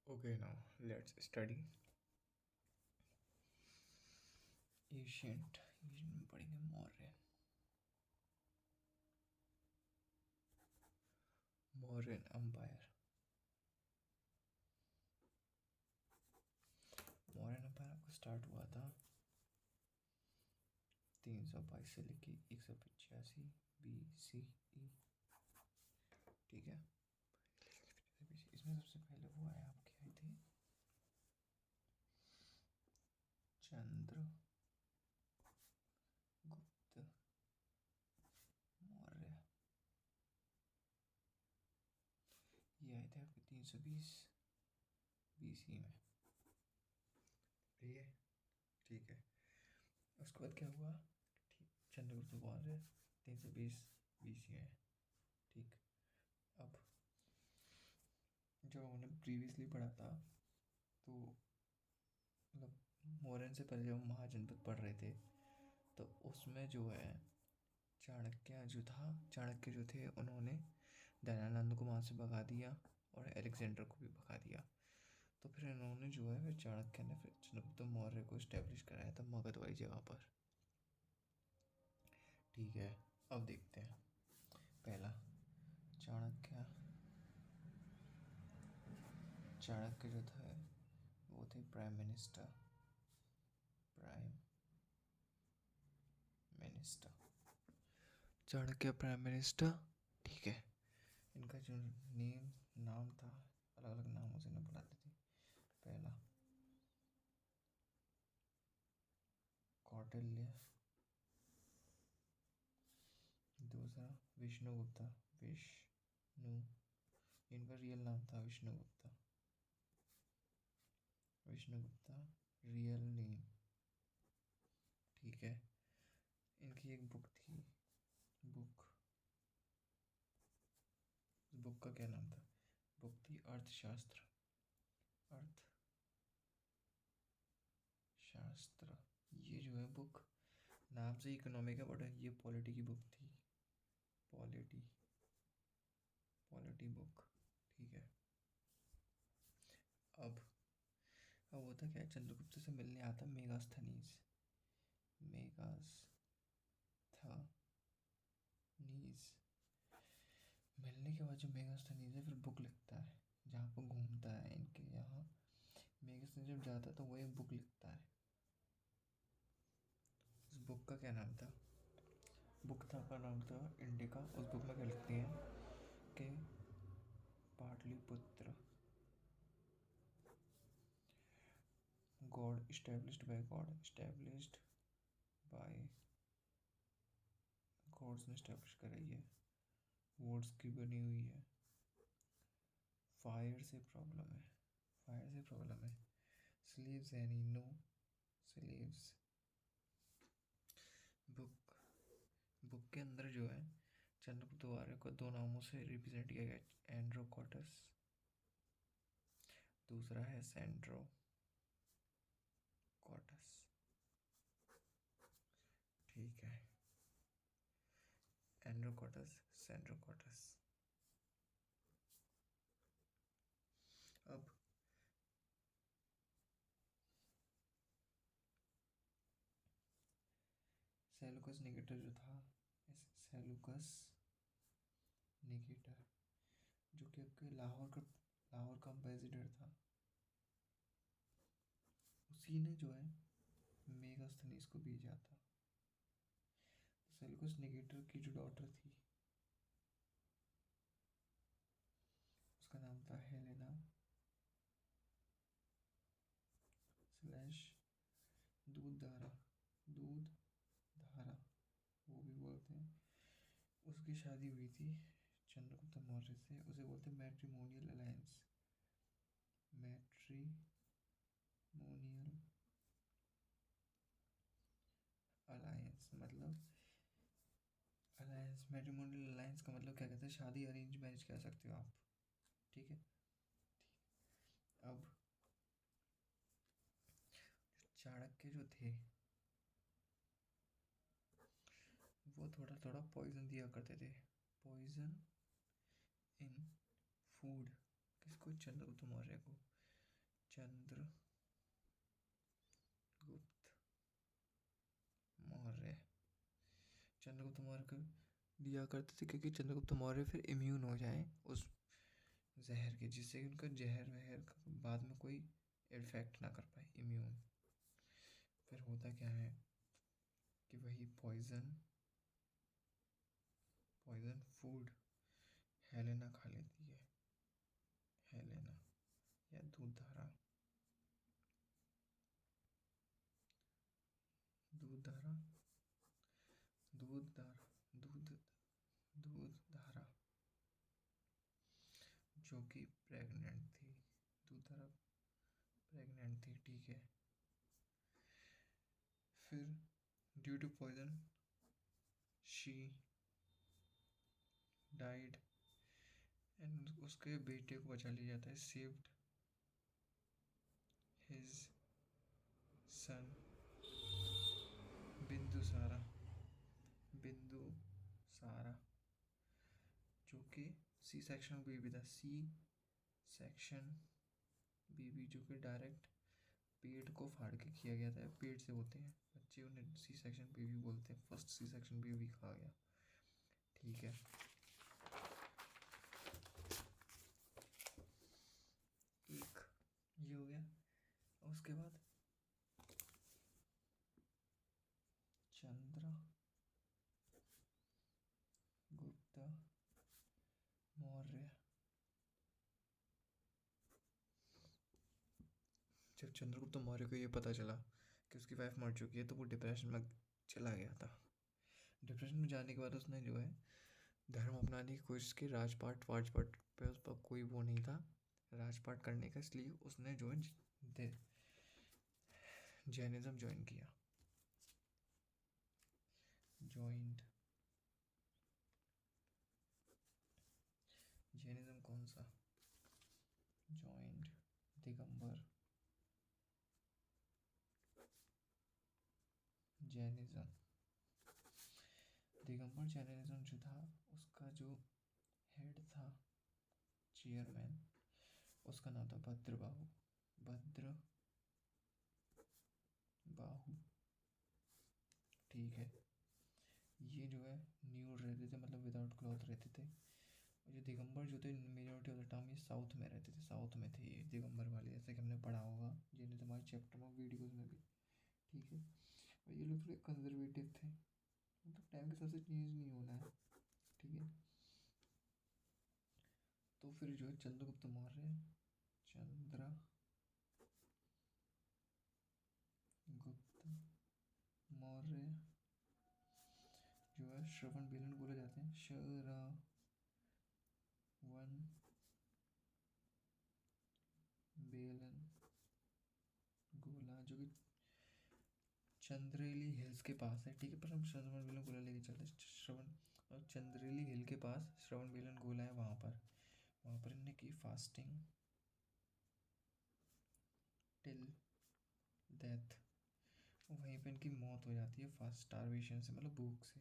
Okay, now let's study ancient में पढ़ेंगे Mauryan empire. Mauryan empire आपका स्टार्ट हुआ था 322 से लेके 185 BCE। ठीक है, इसमें सबसे पहले वो आए आपके आए थे चंद्रगुप्त मौर्य। ये आए थे आपके 320 BC में। ठीक है, ठीक है। उसके बाद क्या हुआ? ठीक, चंद्रगुप्त मौर्य 320 BC में। ठीक, अब जो हमने प्रीवियसली पढ़ा था तो मतलब मौर्यन से पहले जब महाजनपद पढ़ रहे थे तो उसमें जो है चाणक्य जो थे उन्होंने दयानंद को वहाँ से भगा दिया और अलेक्जेंडर को भी भगा दिया। तो फिर इन्होंने जो है फिर चाणक्य ने फिर चंद्रगुप्त मौर्य को इस्टेब्लिश कराया था मगध वाली जगह पर। ठीक है, अब देखते हैं। पहला चाणक्य जो था वो थे prime minister. Chanakya prime minister. ठीक है, इनका जो नाम था अलग अलग नामों से ना बुलाते थे। पहला कौटिल्य, दूसरा विष्णुगुप्ता। इनका रियल नाम था विष्णुगुप्ता रियल नेम। ठीक है, इनकी एक बुक थी। उस बुक का क्या नाम था? बुक थी अर्थशास्त्र। ये जो है बुक नाम से इकोनॉमी का बट ये पॉलिटी की बुक थी। Polity book. ठीक है, अब होता क्या है, चंद्रगुप्त से मिलने आता मेगास्थनीज। मिलने के बाद जो मेगास्थनीज है फिर बुक लिखता है जहाँ पर घूमता है इनके यहाँ। मेगास्थनीज जब जाता है तो वो एक बुक लिखता है। उस बुक का क्या नाम था? का नाम था इंडिका। उस बुक में क्या लिखते हैं कि पाटलिपुत्र established by गॉड्स ने स्टैब्लिश कराई है। वर्ड्स की बनी हुई है। फायर से प्रॉब्लम है। स्लीव्स है नहीं, नो स्लीव्स। बुक के अंदर जो है चंद्रगुप्त मौर्य को दो नामों से रिप्रेजेंट किया गया, एंड्रोकॉटस, दूसरा है सेंड्रोकॉटस। ठीक है, एंड्रोकॉटस, सेंड्रोकॉटस। अब सेलुकस निकेटर जो था, सेलुकस निकेटर जो कि आपके लाहौर का एम्बेसडर था, उसी ने जो है मेगास्थनीज को भेजा था। तो सेलुकस निकेटर की जो डॉटर थी उसका नाम था हेलेना स्लैश दूधधारा वो भी बोलते हैं। उसकी शादी हुई थी चंद्रगुप्त मौर्य से। उसे बोलते हैं मैट्रिमोनियल अलायंस। मतलब मैट्रिमोनियल अलायंस का मतलब क्या कहते हैं? शादी अरेंज मैरिज कह सकते हो आप। ठीक है, अब चाणक्य जो थे वो थोड़ा थोड़ा पॉइजन दिया करते थे। Poison in food. किसको? चंद्रगुप्त मौर्य को। चंद्रगुप्त मौर्य। चंद्रगुप्त मौर्य को दिया करते थे क्योंकि चंद्रगुप्त मौर्य फिर इम्यून हो जाए उस जहर के, जिससे कि उनका जहर वहर बाद में कोई इफेक्ट ना कर पाए, इम्यून। फिर होता क्या है कि वही पॉइजन फूड हेलेना खा लेती है, हेलेना या दूधधारा दूधधारा दूधधारा जो कि प्रेग्नेंट थी, दूधधारा प्रेग्नेंट थी, ठीक है। फिर due to poison she died and उसके बेटे को बचा लिया जाता है, सेव्ड हिज सन बिंदुसारा जो कि सी सेक्शन बेबी था, सी सेक्शन बेबी जो कि डायरेक्ट पेट को फाड़ के किया गया था, पेट से होते हैं बच्चे, उन्हें सी सेक्शन बेबी बोलते हैं, फर्स्ट सी सेक्शन बेबी कहा गया, ठीक है। एक ये हो गया। उसके बाद चंद्रगुप्त मौर्य, जब चंद्रगुप्त मौर्य को ये पता चला कि उसकी वाइफ मर चुकी है तो वो डिप्रेशन में चला गया था। डिप्रेशन में जाने के बाद उसने जो है धर्म अपनाने की कोशिश की, राजपाट पे उस पर कोई वो नहीं था राजपाट करने का, इसलिए उसने जो है जैनिज्म ज्वाइन किया। जैनिज्म कौन सा? Joint Digambar Jainism. Digambar Jainism जो था उसका जो हेड था, चेयरमैन, उसका नाम था भद्रबाहु, ठीक है। ये जो है न्यूड रहते थे, मतलब विदाउट क्लॉथ रहते थे। और जो दिगंबर जो थे मेजोरिटी ऑफ द टाइम ये साउथ में रहते थे, साउथ में थे ये दिगंबर वाले, जैसे कि हमने पढ़ा होगा जिन्हें हमारे चैप्टर में वीडियोज़ में भी, ठीक है। और ये लोग थोड़े कंजर्वेटिव थे, मतलब टाइम के साथ से चेंज नहीं होना है, ठीक है। तो फिर जो है चंद्रगुप्त मौर्य जो है श्रवण बेलन बोले जाते हैं, श्रवण बेलन गोला, जो कि चंद्रेली हिल्स के पास है, ठीक है। पर हम श्रवण बेलन गोला लेके चलते हैं, और चंद्रेली हिल के पास श्रवण बेलन गोला है, वहाँ पर इन्होंने की फास्टिंग टिल डेथ, वहीं पे इनकी मौत हो जाती है, फास्ट स्टारवेशन से, मतलब भूख से,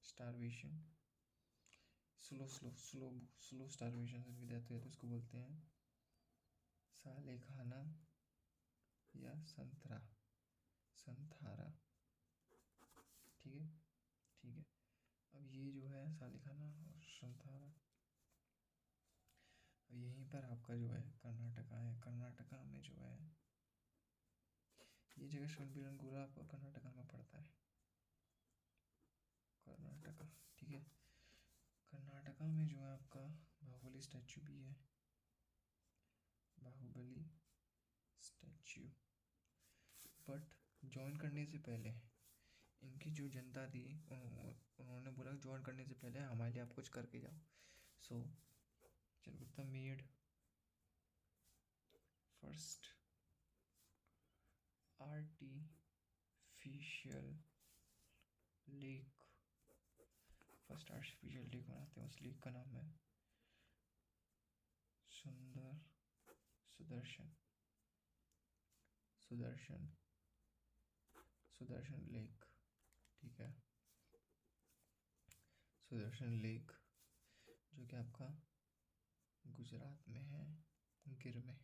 स्टारवेशन, स्लो स्टारवेशन से इनकी डेथ हो जाती है, उसको बोलते हैं सालेखाना या संथारा, ठीक है। अब ये जो है सालेखाना और संथारा, यहीं पर आपका जो है कर्नाटका में जो है ये जगह श्रवणबेलगोला आपका कर्नाटका में पड़ता है, कर्नाटका, ठीक है। कर्नाटका में जो है आपका बाहुबली स्टैचू भी है, बाहुबली स्टैचू। बट ज्वाइन करने से पहले इनकी जो जनता थी उन्होंने बोला ज्वाइन करने से पहले हमारे लिए आप कुछ करके जाओ। So Chandragupta made first artificial lake, बनाते हैं, उस लेक का नाम है सुदर्शन लेक, ठीक है। सुदर्शन लेक जो कि आपका गुजरात में है, गिर में,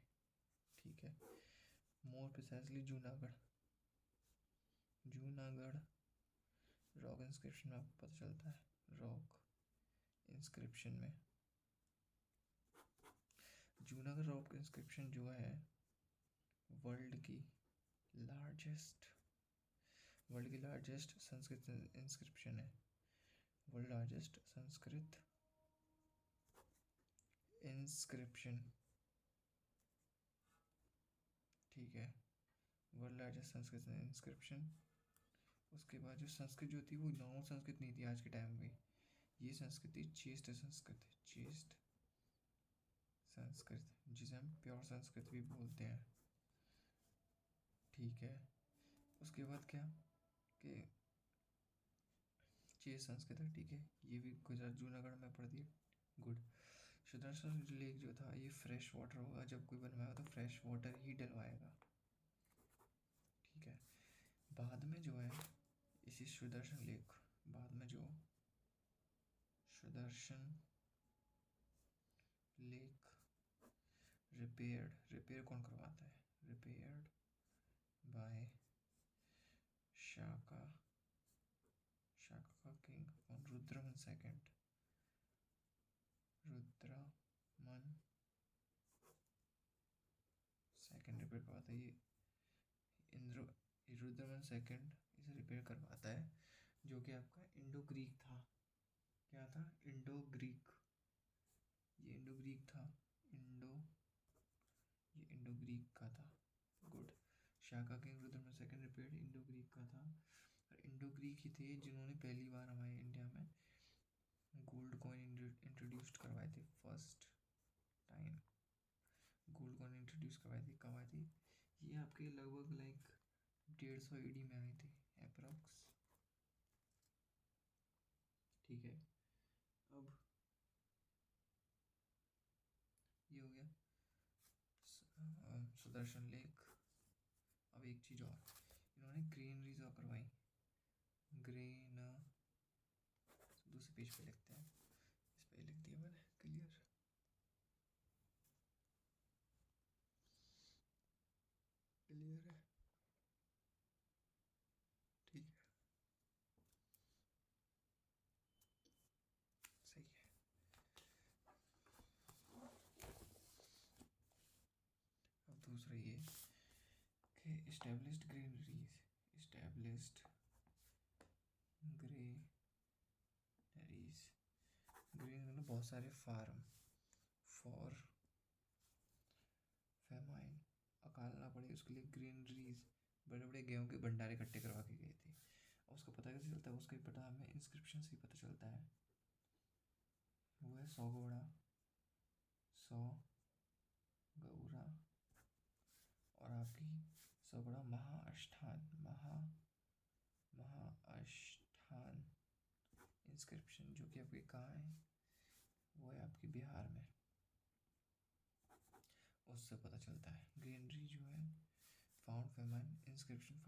more precisely Junagadh. Junagadh rock inscription में आपको पता चलता है, रॉक इंस्क्रिप्शन में जूनागढ़ रॉक इंस्क्रिप्शन जो है वर्ल्ड की लार्जेस्ट संस्कृत इंस्क्रिप्शन है। वर्ल्ड लार्जेस्ट संस्कृत इंस्क्रिप्शन, ठीक है, वर्ल्ड लार्जेस्ट संस्कृत इंस्क्रिप्शन। उसके बाद जो संस्कृत जो थी वो नॉर्मल संस्कृत नहीं थी आज के टाइम में, ये संस्कृत थी चेस्ट संस्कृत, चेस्ट संस्कृत, जिसे हम प्योर संस्कृत भी बोलते हैं, ठीक है। उसके बाद क्या कि चेस्ट संस्कृत है, ठीक है, ये भी गुजरात जूनागढ़ में पड़ती है, गुड। सुदर्शन लेक जो था ये फ्रेश वाटर होगा, जब कोई बनवाएगा तो फ्रेश वाटर ही डलवाएगा, ठीक है। बाद में जो है इसी सुदर्शन लेक, बाद में जो सुदर्शन लेक रिपेयर कौन करवाता है, रिपेयर्ड बाय शाका का किंग ऑन रुद्रमन सेकंड, रिपेयर करवाता है ये रुद्रमन सेकंड इसे रिपेयर करवाता है, जो कि आपका इंडो ग्रीक था। क्या था? इंडो ग्रीक, ये इंडो ग्रीक था, ये इंडो ग्रीक का था, good. Shaka king Rudraman second repaired Indo Greek का था, और इंडो ग्रीक ही थे जिन्होंने पहली बार हमारे इंडिया में गोल्ड कॉइन इंट्रोड्यूस करवाए थे, first time gold coin introduce करवाए थे। कब आए थे? ये आपके लगभग लाइक 150 AD में आए थे अप्रॉक्स, ठीक है। अब ये हो गया सुदर्शन लेक। अब एक चीज़ और, इन्होंने ग्रेनरीज और करवाई, ग्रेन, दूसरे पेज पे लिखते हैं, इस पे लिख दिया मैंने, क्लियर है, ठीक है, सही है। अब दूसरा ये कि इस्टेब्लिश्ड ग्रेनरीज मतलब बहुत सारे फार्म फॉर फेमाइन, अकाल ना पड़े उसके लिए ग्रेनरीज, बड़े बड़े गेहूं के भंडारे इकट्ठे करवा के गए थे। और उसका पता कैसे चलता है? उसका पता हमें इंस्क्रिप्शन से ही पता चलता है। वो है 100 घोड़ा, 100 गौरा, और आपकी 100 घोड़ा महाअष्ठान इंस्क्रिप्शन, जो कि आपके कहाँ है? वो है आपकी बिहार में, उससे पता चलता है। ग्रीनरी जो है फाउंड फेमाइन इंस्क्रिप्शन,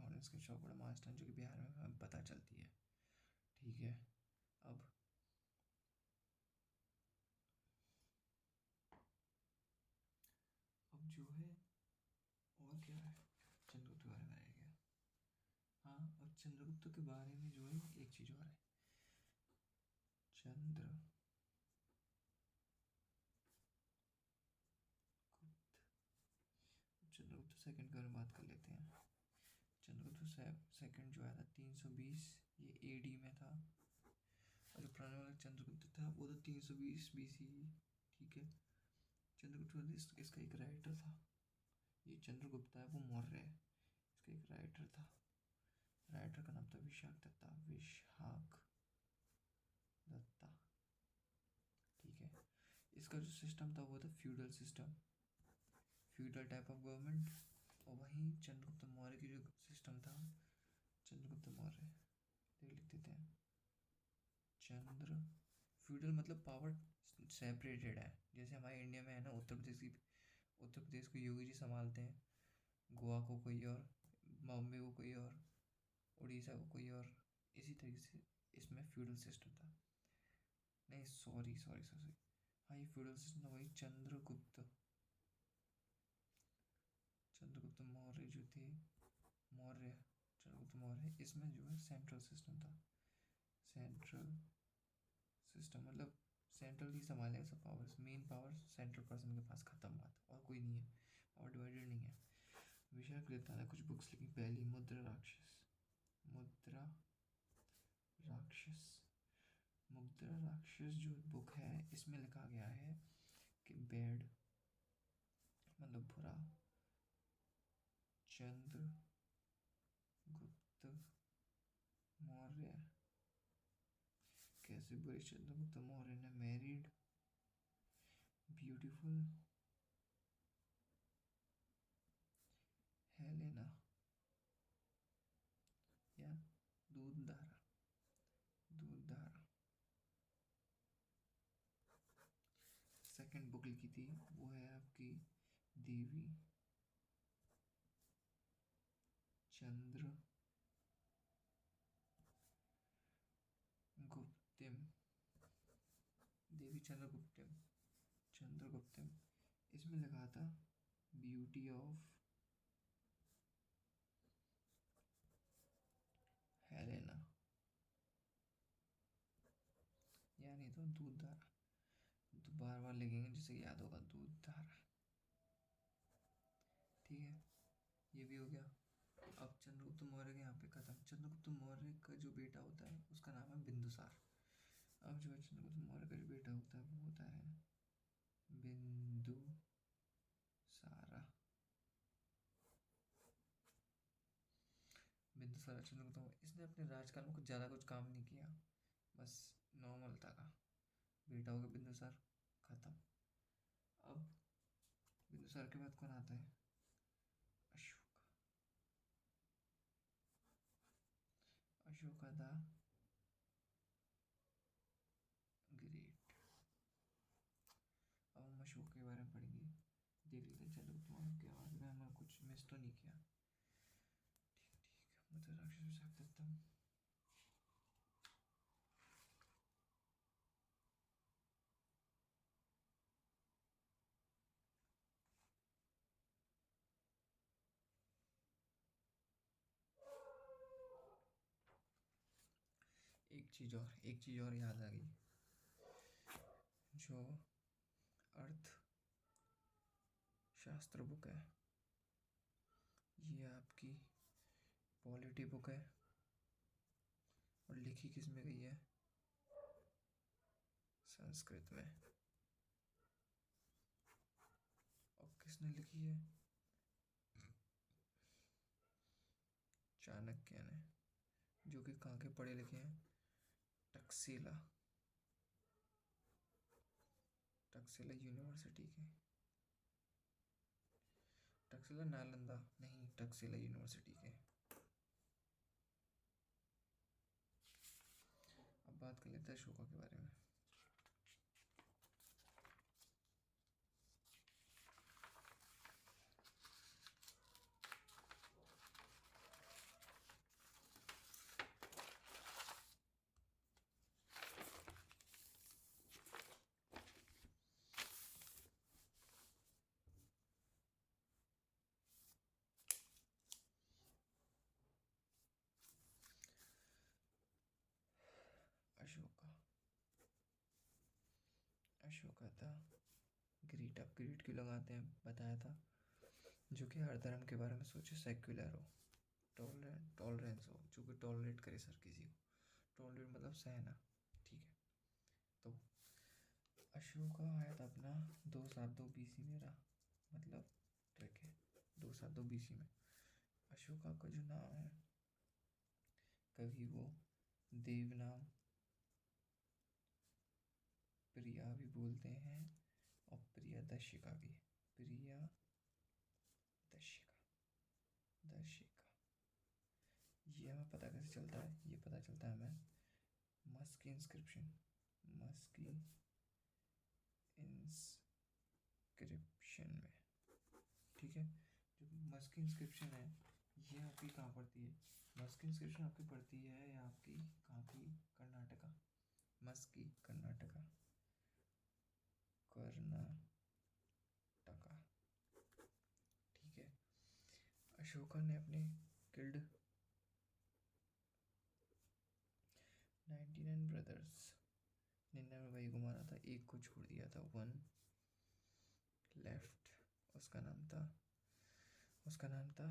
बड़ा महाअष्टान, जो कि बिहार में हमें पता चलती है, ठीक है। अब जो है और क्या है, चंद्रगुप्त के बारे में रह गया। हाँ, और चंद्रगुप्त के बारे में जो है एक चीज़ और है, चंद्रगुप्त सेकंड के बारे में बात कर लेते हैं। चंद्रगुप्त सेकंड जो आया था 320, ये AD में था, और जो पुराने वाला चंद्रगुप्त था वो था 320 BC, ठीक है। चंद्रगुप्त इसका एक राइटर था, ये चंद्रगुप्त है वो मौर्य है, इसका एक राइटर था, राइटर का नाम था विशाख दत्ता, ठीक है। इसका जो सिस्टम था वो था feudal system, feudal type of government. और वहीं चंद्रगुप्त मौर्य की जो सिस्टम था, चंद्रगुप्त मौर्य लिख देते हैं, चंद्र फ्यूडल मतलब पावर सेपरेटेड है, जैसे हमारे इंडिया में है ना, उत्तर प्रदेश को योगी जी संभालते हैं, गोवा को कोई और, बॉम्बे को कोई और, उड़ीसा को कोई और, इसी तरीके से इसमें फ्यूडल सिस्टम था। नहीं सॉरी, हाँ ये फ्यूडल सिस्टम था, वही चंद्रगुप्त मौर्य मौर्य जो थे, मौर्य, चंद्रगुप्त मौर्य, इसमें जो है सेंट्रल सिस्टम था। सेंट्रल सिस्टम मतलब सेंट्रल ही संभालेगा सब powers, main power central person के पास, खत्म बात, और कोई नहीं है, पावर डिवाइडेड नहीं है। विशाल कृता ने कुछ बुक्स लिखी। पहली मुद्रा राक्षस, मुद्रा राक्षस, मुद्रा राक्षस जो बुक है इसमें लिखा गया है कि बैड मतलब बुरा, चंद्रगुप्त मौर्य, कैसे बुरे चंद्रगुप्त मौर्य ने मैरिड ब्यूटीफुल हेलेना या दूधधारा, दूधधारा। सेकंड बुक लिखी थी वो है आपकी देवी चंद्रगुप्तिम, देवी चंद्रगुप्तिम, चंद्रगुप्तिम। इसमें लिखा था ब्यूटी ऑफ हेलेना, यानी तो दूधधारा, तो बार बार लिखेंगे जिससे याद होगा, दूधधारा। ठीक है, ये भी हो गया। अब चंद्रगुप्त मौर्य के यहाँ पे खत्म। चंद्रगुप्त मौर्य का जो बेटा होता है उसका नाम है बिंदुसार। अब जो है चंद्रगुप्त मौर्य का जो बेटा होता है वो होता है बिंदुसारा। बिंदुसार चंद्रगुप्त मौर्य, इसने अपने राजकाल में कुछ ज़्यादा कुछ काम नहीं किया, बस नॉर्मल था का। बेटा हो गया बिंदुसार, खत्म। अब बिंदुसार के बाद कौन आता है? Ashok, Ashoka the great. अब हम अशोक के बारे में पढ़ेंगे, देख लेते हैं चंद्रगुप्त मौर्य के बारे में हमने कुछ मिस तो नहीं किया। ठीक ठीक, मतलब राक्षस शाक्तम। एक चीज़ और याद आ गई, जो अर्थ शास्त्र बुक है ये आपकी पॉलिटी बुक है, और लिखी किस में गई है? संस्कृत में। और किसने लिखी है? चाणक्य ने, जो कि कहाँ के पढ़े लिखे हैं? टक्सेला, टक्सेला यूनिवर्सिटी के, टक्सेला नालंदा नहीं, टक्सेला यूनिवर्सिटी के। अब बात कर लेते हैं अशोका के बारे में। अशोका, अशोका था ग्रेट। अब ग्रेट क्यों लगाते हैं बताया था, जो कि हर धर्म के बारे में सोचे, सेक्युलर हो, टॉलरेंस हो, जो कि टॉलरेट करे सर किसी को। टॉलरेट मतलब सहना, ठीक है। तो अशोका आया था अपना 272 BC मेरा मतलब ट्रिक है, 272 BC में। अशोका का जो नाम है कभी वो देवनाम प्रिया भी बोलते हैं, और प्रियदर्शिका भी, प्रियदर्शिका, दर्शिका। ये हमें पता कैसे चलता है? ये पता चलता है हमें मस्की इंस्क्रिप्शन, मस्की इंस्क्रिप्शन में, ठीक है। जो मस्की इंस्क्रिप्शन है ये आपकी कहाँ पड़ती है? मस्की इंस्क्रिप्शन आपकी पड़ती है या आपकी कहाँ की? कर्नाटका, मस्की कर्नाटका, कर्नाटका, ठीक है। अशोका ने अपने किल्ड 99 ब्रदर्स, 99 भाई को मारा था, एक को छोड़ दिया था, वन लेफ्ट। उसका नाम था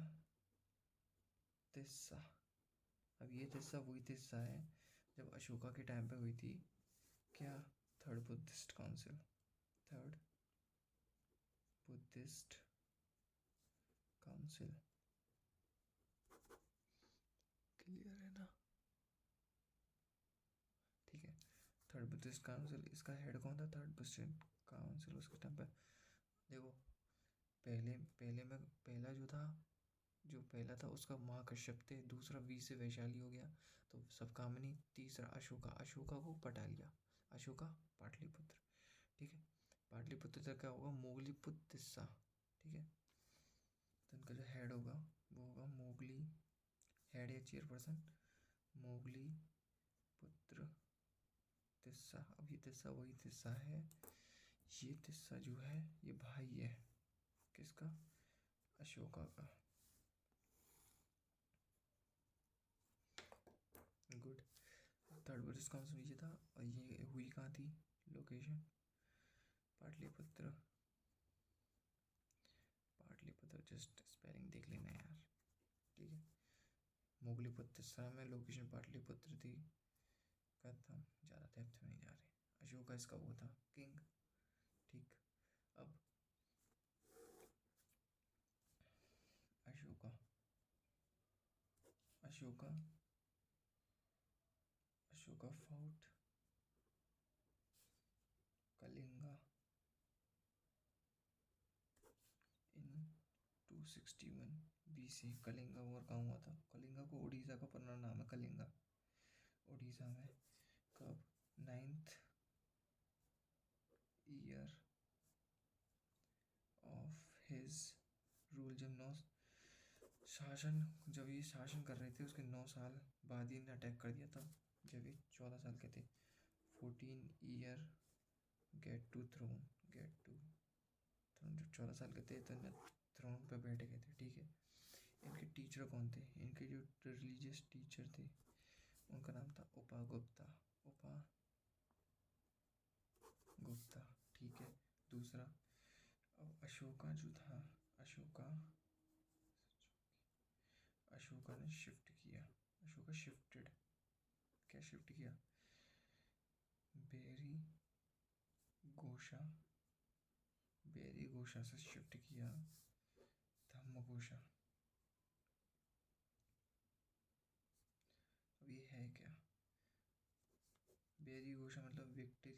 तिस्सा। अब ये तिस्सा वही तिस्सा है जब अशोका के टाइम पे हुई थी क्या, third Buddhist council. Third Buddhist council, clear है ना? ठीक है, थर्ड बुद्धिस्ट काउंसिल, इसका हेड कौन था? थर्ड बुद्धिस्ट काउंसिल उसके टाइम पे। देखो पहला जो पहला था उसका महाकश्यप थे, दूसरा वी से वैशाली हो गया, तो सब काम नहीं। तीसरा अशोका को पटा लिया, अशोका पाटलिपुत्र। ठीक है, पाटलिपुत्र तक क्या होगा? मोगलीपुत्र तिस्सा। ठीक है, तो इनका जो हेड होगा वो होगा मोगली, हेड या चेयरपर्सन मोगली पुत्र तिस्सा। अब ये तिस्सा वही तिस्सा है, ये तिस्सा जो है ये भाई है किसका? अशोका का। गुड। थर्ड बुद्धिस्ट काउंसिल ये था, और ये हुई कहाँ थी? Location Pataliputra. Pataliputra, just spelling देख लेना यार। ठीक है, मोगलीपुत्र तिस्सा में, लोकेशन पाटलिपुत्र थी। खत्म, ज़्यादा डेप्थ में नहीं जा रहे। अशोका इसका वो था किंग। ठीक, अब अशोका अशोका अशोका फोर्ट कलिंगा इन 261 BC। कलिंगा वॉर कहाँ हुआ था? कलिंगा को उड़ीसा का पुराना नाम है, कलिंगा उड़ीसा में। कब? 9th year of his rule, जब ये शासन कर रहे थे उसके 9 साल बाद ही इन्हें अटैक कर दिया था, जब ये 14 साल के थे। 14 ईयर गेट टू थ्रोन, जब 14 साल के थे तो इन्हें थ्रोन पे बैठ गए थे। ठीक है, इनके टीचर कौन थे? इनके जो रिलीजियस टीचर थे उनका नाम था उपा गुप्ता। ठीक है, दूसरा, अब अशोका जो था, अशोका ने शिफ्ट किया, अशोका शिफ्टेड, क्या शिफ्ट किया? बेरी घोषा से शिफ्ट किया धम्मघोषा। अब ये है क्या? बेरी घोषा मतलब विक्ट्री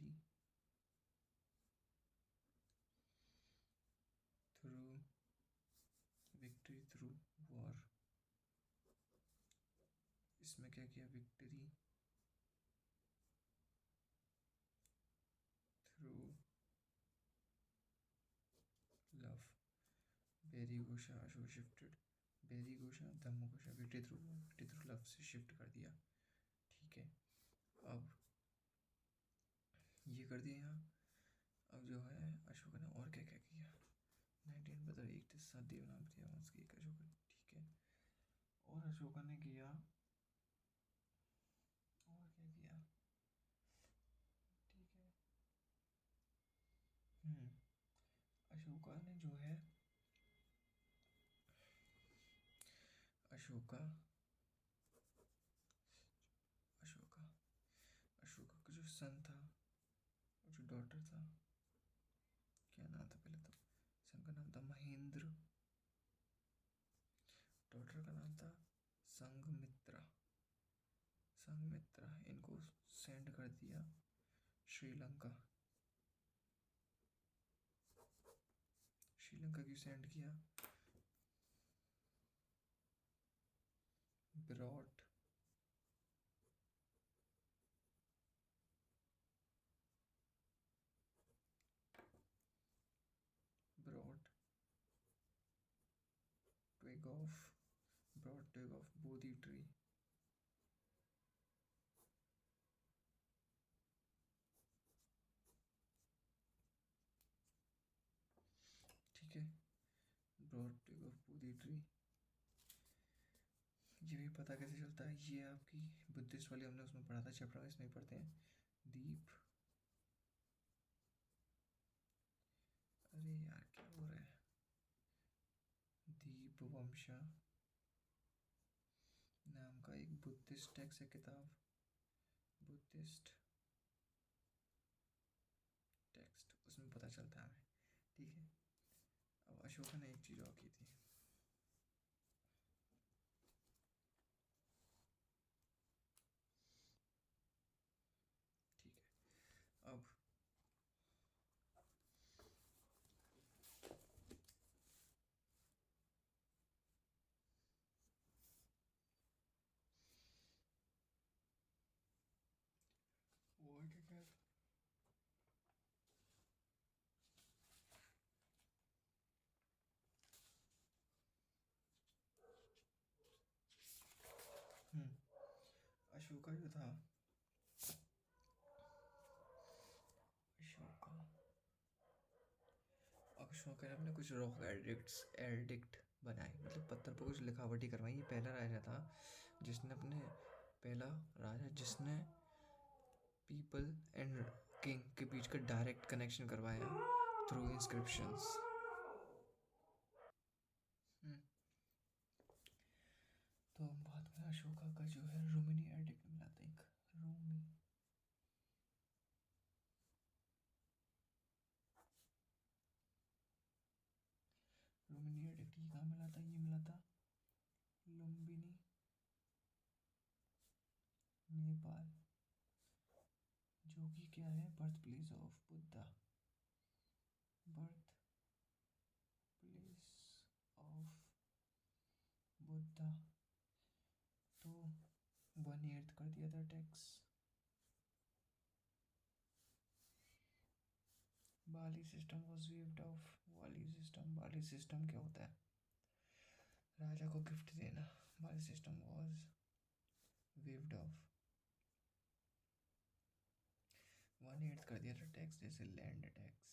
थ्रू वॉर। इसमें क्या किया? Victory through love. बेरी घोषा अशोक शिफ्टेड, बेरी घोषा धम्मघोषा विक्ट्री थ्रू लव से शिफ्ट कर दिया। ठीक है, अब ये कर दिया यहाँ। अब जो है अशोक ने और क्या क्या किया? 19 बता, एक तिस्सा देवनाम दिया उसकी, एक अशोक। ठीक है, और अशोका ने किया, और क्या किया? ठीक है, अशोका ने जो है अशोका अशोका अशोका का जो सन था और जो डॉटर था, क्या नाम था पहले? तो सन का नाम था महेंद्र, डॉटर का नाम था संघमित्रा। इनको सेंड कर दिया श्रीलंका। श्रीलंका क्यों सेंड किया? Brought twig of Bodhi tree। ठीक है, brought twig of Bodhi tree ये भी पता कैसे चलता है, ये आपकी बुद्धिस्ट वाली हमने उसमें पढ़ा था, चैप्टर वाइज नहीं पढ़ते हैं। दीप, अरे यार क्या हो रहा है, दीप वंशा नाम का एक बुद्धिस्ट टेक्स्ट है किताब, बुद्धिस्ट टेक्स्ट, उसमें पता चलता है हमें। ठीक है, अब अशोका ने एक चीज़ और की थी, ठीक है। अब वो क्या क्या, अशोका जो था, अशोका, अशोका ने अपने कुछ रॉक एडिक्ट बनाए, मतलब पत्थर पर कुछ लिखावटी करवाई। ये पहला राजा था जिसने अपने, पहला राजा जिसने पीपल एंड किंग के बीच का डायरेक्ट कनेक्शन करवाया थ्रू इंस्क्रिप्शंस। तो बाद में अशोका का जो है रोमिनी एडिक्ट मिला था, एक रोमी, रोमिनी एडिक्ट ये कहाँ मिला था, ये मिला था लुम्बिनी, नेपाल, जो कि क्या है, birth place of Buddha, birth place of Buddha. तो 1/8 कर दिया था tax. Bali system was waived of, Bali system क्या होता है, राजा को गिफ्ट देना, बाली सिस्टम वॉज वेव्ड ऑफ, 1/8 कर दिया था टैक्स, जैसे लैंड टैक्स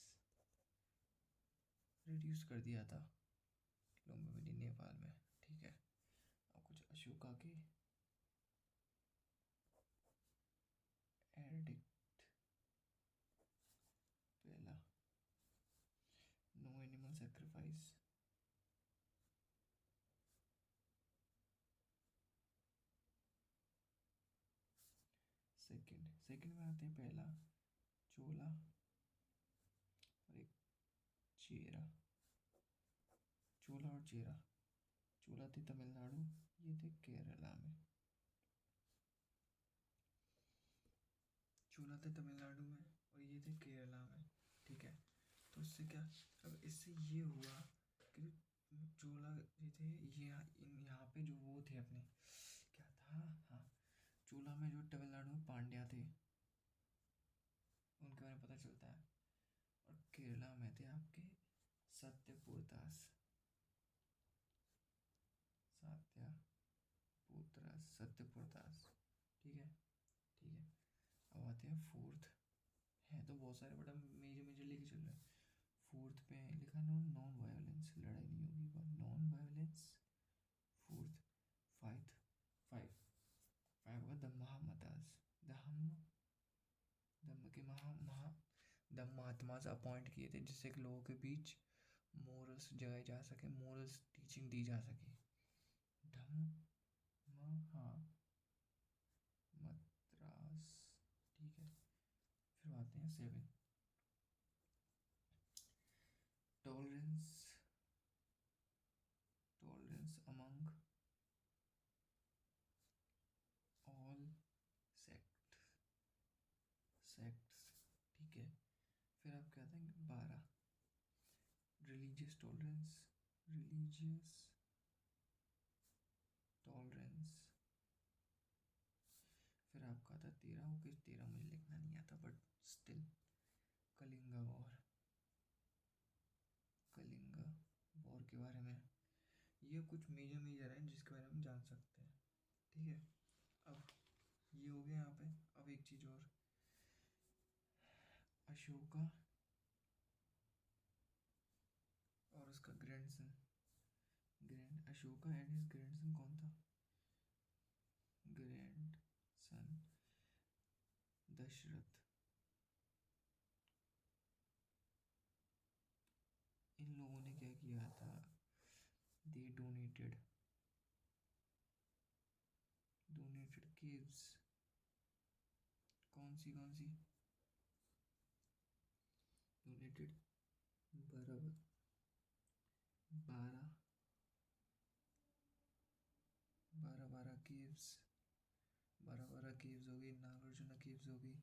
रिड्यूस कर दिया था लुम्बिनी नेपाल में। ठीक है, अब कुछ अशोका के एडिक्ट, पहला नो एनिमल सेक्रीफाइस, सेकंड में आते हैं पहला चोला और एक चेरा, चोला और चेरा, चोला थे तमिलनाडु, ये थे केरला में, चोला थे तमिलनाडु में और ये थे केरला में। ठीक है, तो उससे क्या, अब इससे ये हुआ कि चोला ये थे, ये यहाँ पे जो वो थे अपने, क्या था, हाँ, चोला में जो तमिलनाडु में पांड्या थे उनके बारे में पता चलता है, और केरला में थे आपके सत्यपुरदास, सत्यपुरदास। ठीक है, ठीक है, अब आते हैं फोर्थ, है तो बहुत सारे बट हम मेजर लेके चल रहे हैं। फोर्थ पे लिखा नॉन वायलेंस, लड़ाई नहीं होगी, non violence. Fourth, five five five होगा द महामतास, धम्म के द महात्मास अपॉइंट किए थे जिससे कि लोगों के बीच मोरल्स जगाए जा सके, मोरल्स टीचिंग दी जा सके, धम्म महामद्रास। ठीक है, फिर आते हैं 7, टॉलरेंस, अमंग ऑल सेक्ट्स। ठीक है, फिर आप कहते हैं 12, रिलीजियस टॉलरेंस। फिर आपका था 13, ओके 13 मुझे लिखना नहीं आता बट स्टिल, कलिंगा वॉर के बारे में, ये कुछ मेजर हैं जिसके बारे में हम जान सकते हैं। ठीक है, अब ये हो गया यहाँ पे। अब एक चीज़ और, अशोका और उसका grandson, Ashoka and his grandson कौन था, ग्रैंड सन दशरथ, इन लोगों ने क्या किया था, दे डोनेटेड केव्स, कौन सी डोनेटेड, बारह बारह बारह बारह केव्स, बारह केव्स होगी, नागार्जुना केव्स होगी,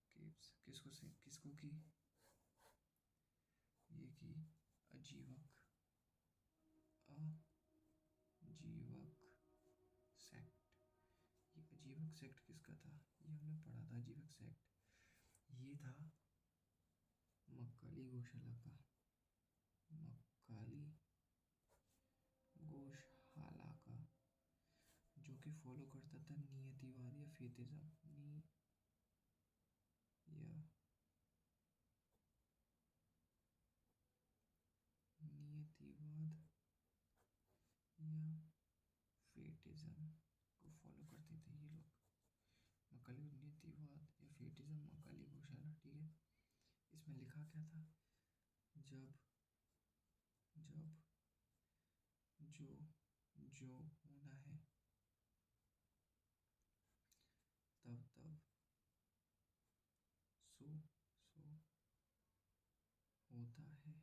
केव्स किसको की, ये की अजीवक सेक्ट। ये अजीवक सेक्ट किसका था, ये हमने पढ़ा था, अजीवक सेक्ट ये था मक्काली गौशाला का, मक्काली गौशाला का, जो कि फॉलो करता था नियतिवाद या फेथिज्म, नियतिवाद या फेटिज्म को फॉलो करते थे ये लोग। मकाली नीतिवाद या फेटिज्म, मकाली गौशाला, ठीक है। इसमें लिखा क्या था, जब जो होना है तब सो होता है,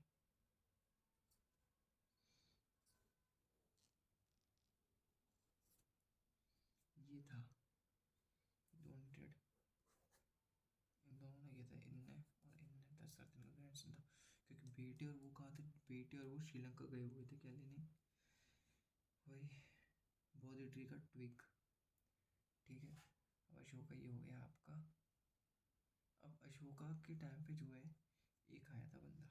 ये था डोनेटेड, इन दोनों ने किया था, इनने और इनने 10 दिन का ग्रैंडसन था, क्योंकि बेटे और वो कहाँ थे, बेटे और वो श्रीलंका गए हुए थे क्या लेने, वही बौद्ध ट्री का ट्विक, ठीक है। अब अशोका ये हो गया आपका। अब अशोका के टाइम पे जो है एक आया था बंदा,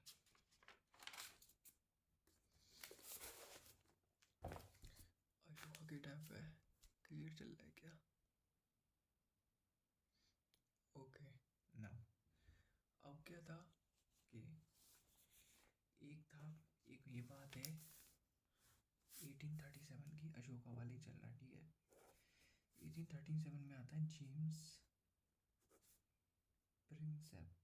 अशोका के टाइम पे, क्लियर चल रहा है क्या, ओके ना। अब क्या था कि एक ये बात है 1837 की, अशोका वाली चल रहा, ठीक है। 1837 में आता है जेम्स प्रिंसेप,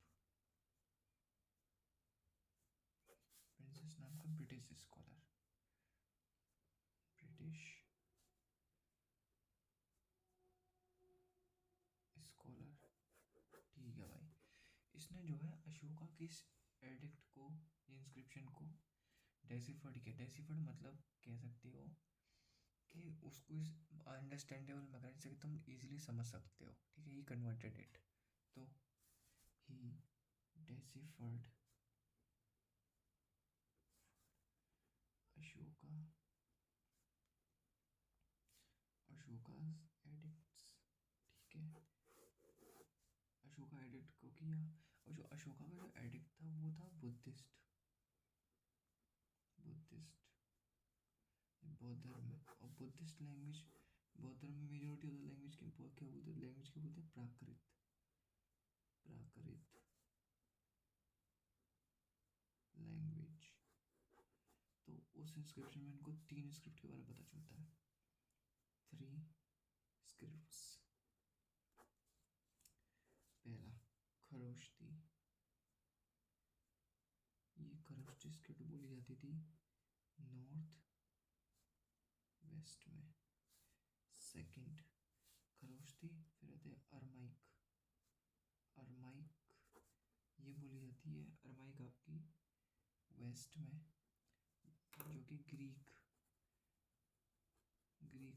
प्रिंसेस नाम का ब्रिटिश स्कॉलर, ठीक है भाई। इसने जो है अशोका की इस एडिक्ट को, इंस्क्रिप्शन को डेसिफर्ड किया। डेसिफर्ड मतलब कह सकते हो कि उसको इस अंडरस्टैंडेबल मैकेनिज्म से तुम इजीली समझ सकते हो, ठीक है। ही कन्वर्टेड इट, तो ही डेसिफर्ड अशोका एडिक्ट्स, ठीक है। अशोका एडिक्ट को किया, और जो अशोका का जो एडिक्ट था वो था बुद्धिस्ट, बौद्ध धर्म में। और बुद्धिस्ट लैंग्वेज, बौद्ध धर्म में मेजोरिटी ऑफ द लैंग्वेज क्या बोलते हैं, लैंग्वेज क्या बोलते हैं, प्राकृत लैंग्वेज। तो उस इंस्क्रिप्शन में इनको 3 स्क्रिप्ट के बारे में पता चलता है, 3 स्क्रिप्ट्स। पहला खरोष्टी, ये खरोष्टी स्क्रिप्ट बोली जाती थी नॉर्थ वेस्ट में। सेकंड खरोष्टी, फिर आते हैं अरमाइक, ये बोली जाती है, अरमाइक आपकी वेस्ट में, जो कि ग्रीक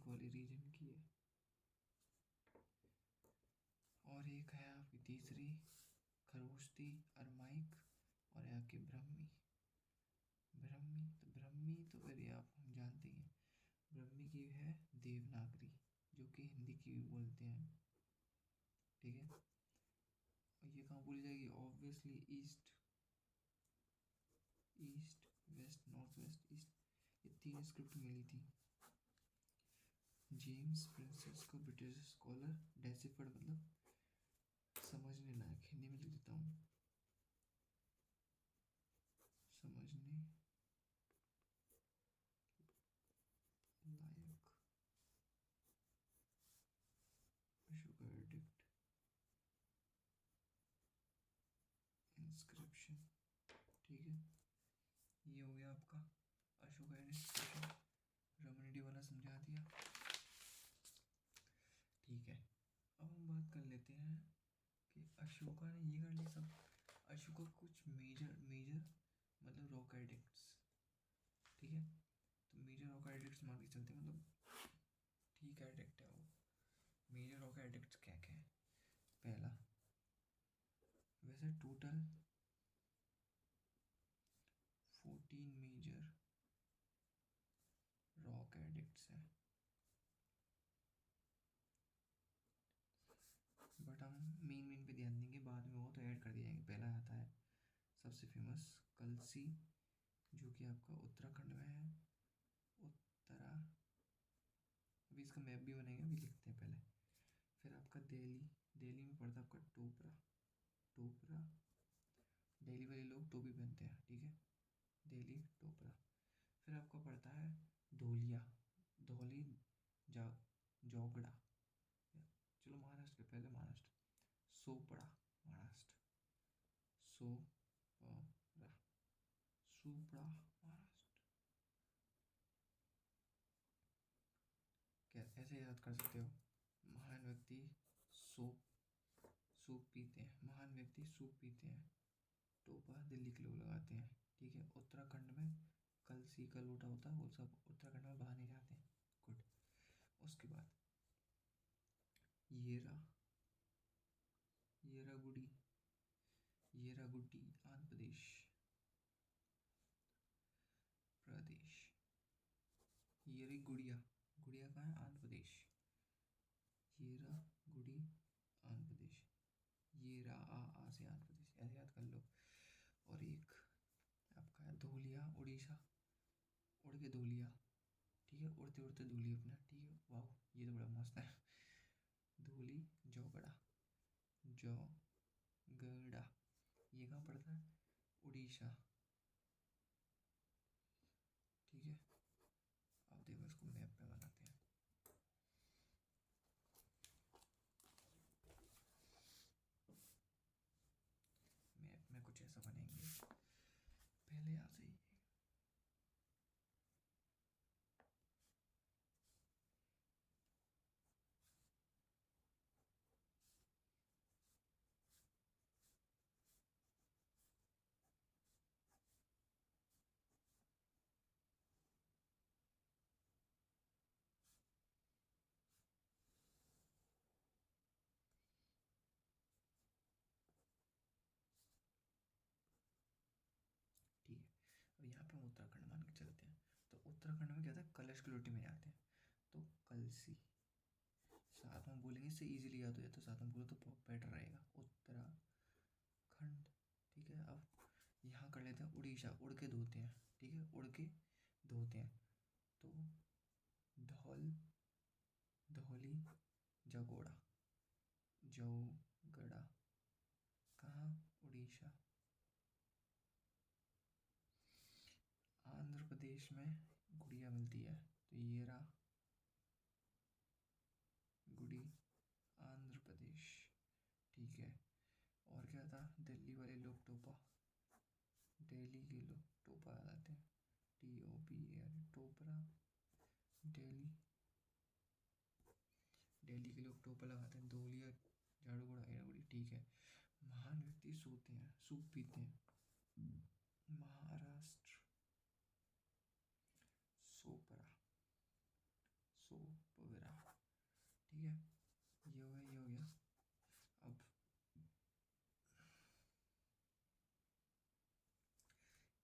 वाली रीजन की है। और एक है आपकी तीसरी खरोष्टी, अरमाइक, और है आपकी ब्रह्मी। ब्रह्मी तो फिर आप हम जानते हैं, ब्रह्मी की है देवनागरी, जो कि हिंदी की भी बोलते हैं, ठीक है। और ये कहाँ बोली जाएगी, obviously east west, north west, east, ये 3 स्क्रिप्ट मिली थी जेम्स प्रिंसेस को, ब्रिटिश स्कॉलर। डेसिफर्ड मतलब समझने लायक, हिंदी में लिख देता हूँ, समझने इंस्क्रिप्शन, ठीक है। ये हो गया आपका अशोका इंस्क्रिप्शन, रमणीडी वाला समझा दिया, ठीक है। अब हम बात कर लेते हैं कि अशोका ने ये कर लिया सब। अशोका कुछ मेजर मतलब रॉक एडिक्ट्स, ठीक है। तो मेजर रॉक एडिक्ट्स मान के चलते हैं, मतलब ठीक एडिक्ट है वो। मेजर रॉक एडिक्ट्स क्या क्या है? पहला, वैसे टोटल 14 मेजर रॉक एडिक्ट्स हैं, बट हम मेन पे ध्यान देंगे, बाद में वो तो ऐड कर दिए जाएंगे। पहला आता है सबसे फेमस कलसी, जो कि आपका उत्तराखंड में है। अभी इसका मैप भी बनेगा, अभी लिखते हैं पहले। फिर आपका दिल्ली में पड़ता है आपका टोपरा। दिल्ली वाले लोग टोपी पहनते हैं, ठीक है, दिल्ली टोपरा। फिर आपका पड़ता है धौली जोगड़ा। चलो महाराष्ट्र के पहले, महाराष्ट्र सोपड़ा, महाराष्ट्र सुपड़ा महाराष्ट्र। क्या ऐसे याद कर सकते हो? महान व्यक्ति सूप पीते हैं, महान व्यक्ति सूप पीते हैं। टोपा दिल्ली के लोग लगाते हैं, ठीक है। उत्तराखंड में कलसी का लोटा होता है, वो सब उत्तराखंड में बाहर नहीं जाते हैं। गुड। उसके बाद येरागुडी आंध्र प्रदेश। येरी गुड़िया कहाँ है? आंध्र प्रदेश। येरागुडी आंध्र प्रदेश। येरा आ से आंध्र प्रदेश, ऐसे याद कर लो। और एक आपका है धोलिया उड़ीसा, उड़ के धोलिया, ठीक है, उड़ते उड़ते धोली अपना, ठीक है। वाह, ये तो बड़ा मस्त है। धोली जोगड़ा, ये कहाँ पड़ता है? उड़ीसा, ठीक है। अब देखो इसको मैप पे बनाते हैं। मैप में कुछ ऐसा बनेंगे, पहले यहाँ से ही। ठीक है, अब यहाँ पे हम उत्तराखंड मान के चलते हैं। तो उत्तराखंड में क्या था? कलश की लोटी में जाते हैं, तो कलसी साथ में बोलेंगे, इससे इजीली याद हो जाए, तो साथ में बोलो तो बेटर रहेगा। उत्तराखंड, ठीक है। अब यहाँ कर लेते हैं उड़ीसा, उड़ के धोते हैं, ठीक है, उड़ के धोते हैं। तो धौली जगोड़ा कहाँ? उड़ीसा। आंध्र प्रदेश में गुड़िया मिलती है, तो येरा गुड़ी आंध्र प्रदेश, ठीक है। और क्या था? दिल्ली वाले लोग दिल्ली के लोग टोपा लगाते हैं, TOPA, टोपरा। दिल्ली के लोग टोपा लगाते हैं, धोलिया झाड़ू घोड़ा एड़ागुड़ी, ठीक है। महान व्यक्ति सोते हैं, सूप पीते हैं, महाराष्ट्र सोपरा, ठीक है। ये हो गया। अब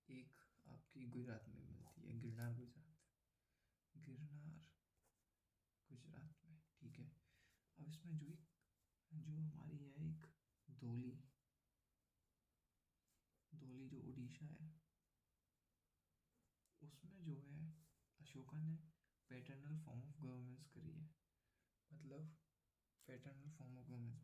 एक आपकी गुजरात में मिलती है, गिरनार गुजरात में, ठीक है। अब इसमें जो हमारी है एक धौली जो उड़ीसा है, उसमें जो है अशोका ने पैटर्नल फॉर्म ऑफ गवर्नेंस करी है। मतलब पैटर्नल फॉर्म ऑफ गवर्नेंस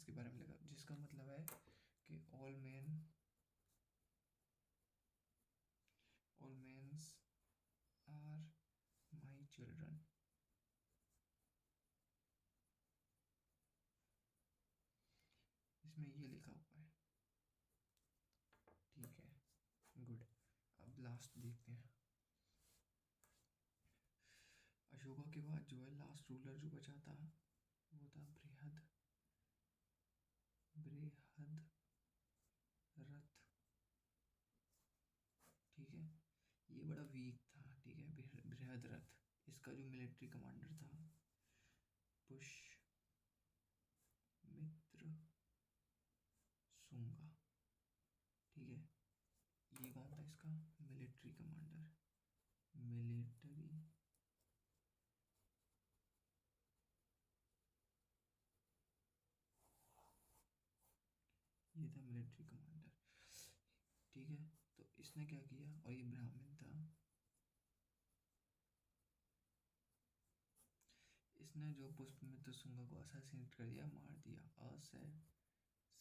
के बारे में लिखा, जिसका मतलब है कि all mens are my children. इसमें ये लिखा हुआ है, ठीक है, गुड। अब लास्ट देखते हैं। अशोका के बाद जो है लास्ट रूलर जो बचा था वो था बृहद रथ, ठीक है। ये बड़ा वीक था, ठीक है, बृहद रथ। इसका जो मिलिट्री कमांडर था पुष्यमित्र शुंगा, ठीक है। ये कौन था इसका मिलिट्री कमांडर, मिलिट्री ये था मिलिट्री कमांडर, ठीक है। तो इसने क्या किया, और ये ब्राह्मण था, इसने जो पुष्यमित्र शुंगा को असैसिनेट कर दिया, मार दिया, असैसिनेटेड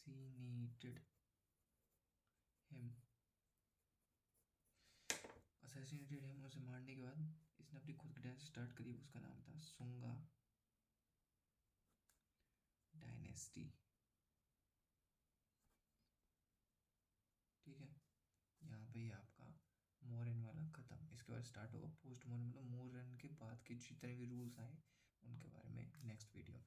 हिम, असैसिनेटेड हिम। उसे मारने के बाद इसने अपनी खुद की डायनेस्टी स्टार्ट करी, उसका नाम था शुंगा डायनेस्टी, ठीक है। यहाँ पे ही आपका मौर्यन वाला खत्म। इसके बाद स्टार्ट होगा पोस्ट मौर्यन, मतलब मौर्यन के बाद के जितने भी रूल्स आए उनके बारे में नेक्स्ट वीडियो में।